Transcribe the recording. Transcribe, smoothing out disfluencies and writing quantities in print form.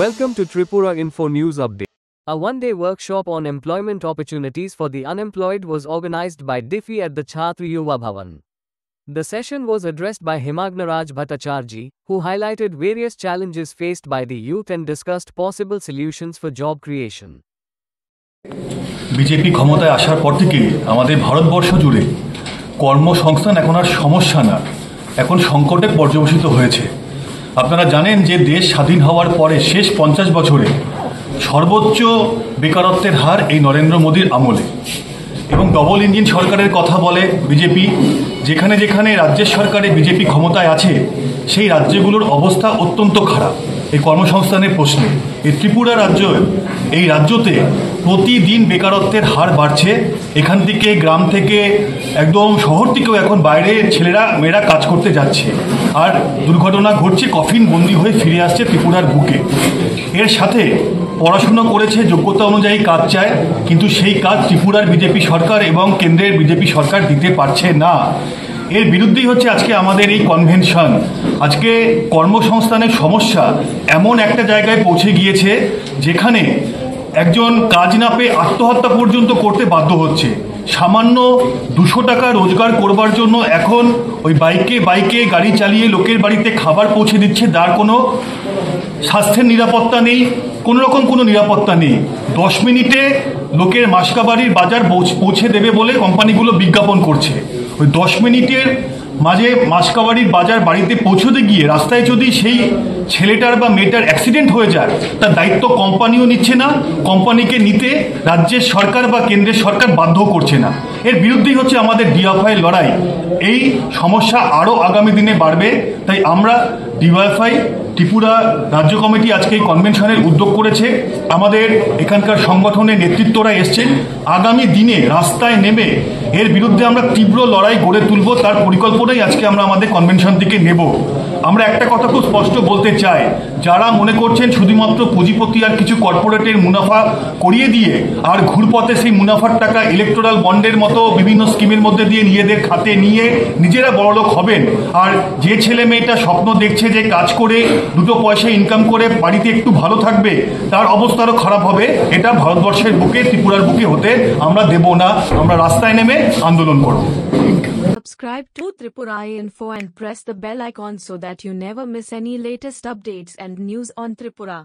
Welcome to Tripura Info News Update. A one-day workshop on employment opportunities for the unemployed was organized by DIFI at the Chhatri Yuva Bhavan. The session was addressed by Himagnaraj Bhattacharjee, who highlighted various challenges faced by the youth and discussed possible solutions for job creation. BJP ক্ষমতায় আসার পর থেকে আমাদের ভারতবর্ষ জুড়ে কর্মসংস্থান এখন আর সমস্যা না, এখন সংকটে পর্যবসিত হয়েছে। আপনারা জানেন যে দেশ স্বাধীন হওয়ার পরে শেষ 50 বছরে সর্বোচ্চ বেকারত্বের হার এই নরেন্দ্র মোদীর আমলে, এবং ডবল ইঞ্জিন সরকারের কথা বলে বিজেপি। যেখানে যেখানে রাজ্যের সরকারে বিজেপি ক্ষমতায় আছে সেই রাজ্যগুলোর অবস্থা অত্যন্ত খারাপ এই কর্মসংস্থানের প্রশ্নে। এই ত্রিপুরা এই রাজ্যতে প্রতিদিন বেকারত্বের হার বাড়ছে। এখান থেকে গ্রাম থেকে একদম শহর থেকেও এখন বাইরে মেয়েরা কাজ করতে যাচ্ছে, আর দুর্ঘটনা ঘটছে, কফিন বন্দি হয়ে ফিরে আসছে ত্রিপুরার বুকে। এর সাথে পড়াশুনো করেছে, যোগ্যতা অনুযায়ী কাজ চায়, কিন্তু সেই কাজ ত্রিপুরার বিজেপি সরকার এবং কেন্দ্রের বিজেপি সরকার দিতে পারছে না। এর বিরুদ্ধেই হচ্ছে আজকে আমাদের এই কনভেনশন। আজকে কর্মসংস্থানের সমস্যা এমন একটা জায়গায় পৌঁছে গিয়েছে যেখানে একজন কাজ না পেয়ে আত্মহত্যা পর্যন্ত করতে বাধ্য হচ্ছে। সামান্য 200 টাকা রোজগার করবার জন্য এখন ওই বাইকে গাড়ি চালিয়ে লোকের বাড়িতে খাবার পৌঁছে দিচ্ছে, যার কোনো স্বাস্থ্যের নিরাপত্তা নেই, কোনো নিরাপত্তা নেই। 10 মিনিটে লোকের মাসকাবাড়ির বাজার পৌঁছে দেবে বলে কোম্পানিগুলো বিজ্ঞাপন করছে। ওই 10 মিনিটের মাঝে মাসকাবাড়ির বাজার বাড়িতে পৌঁছতে গিয়ে রাস্তায় যদি সেই ছেলেটার বা মেয়েটার অ্যাক্সিডেন্ট হয়ে যায়, তার দায়িত্ব কোম্পানিও নিচ্ছে না, কোম্পানিকে নিতে রাজ্যের সরকার বা কেন্দ্রের সরকার বাধ্য করছে না। এর বিরুদ্ধেই হচ্ছে আমাদের ডিওয়াইএফআই লড়াই। এই সমস্যা আরও আগামী দিনে বাড়বে, তাই আমরা ডিওয়াইএফআই ত্রিপুরা রাজ্য কমিটি আজকে এই কনভেনশনের উদ্যোগ করেছে। আমাদের এখানকার সংগঠনের নেতৃত্বরা এসছেন। আগামী দিনে রাস্তায় নেমে এর বিরুদ্ধে আমরা তীব্র লড়াই গড়ে তুলব, তার পরিকল্পনাই আজকে আমরা আমাদের কনভেনশন থেকে নেব। আমরা একটা কথা খুব স্পষ্ট বলতে চাই, যারা মনে করছেন শুধুমাত্র পুঁজিপতি আর কিছু কর্পোরেটের মুনাফা করিয়ে দিয়ে আর ঘুরপথে সেই মুনাফার টাকা ইলেকটোরাল বন্ডের মতো বিভিন্ন স্কিমের মধ্যে দিয়ে নিজেদের খাতে নিয়ে নিজেরা বড়লোক হবেন, আর যে ছেলে মেয়েটা স্বপ্ন দেখছে যে কাজ করে 2 পয়সা ইনকাম করে বাড়িতে একটু ভালো থাকবে, তার অবস্থা আরও খারাপ হবে। এটা ভারতবর্ষের বুকে, ত্রিপুরার বুকে হতে আমরা দেব না। আমরা রাস্তায় নেমে আন্দোলন করব। Subscribe to Tripura Info and press the bell icon so that you never miss any latest updates and news on Tripura.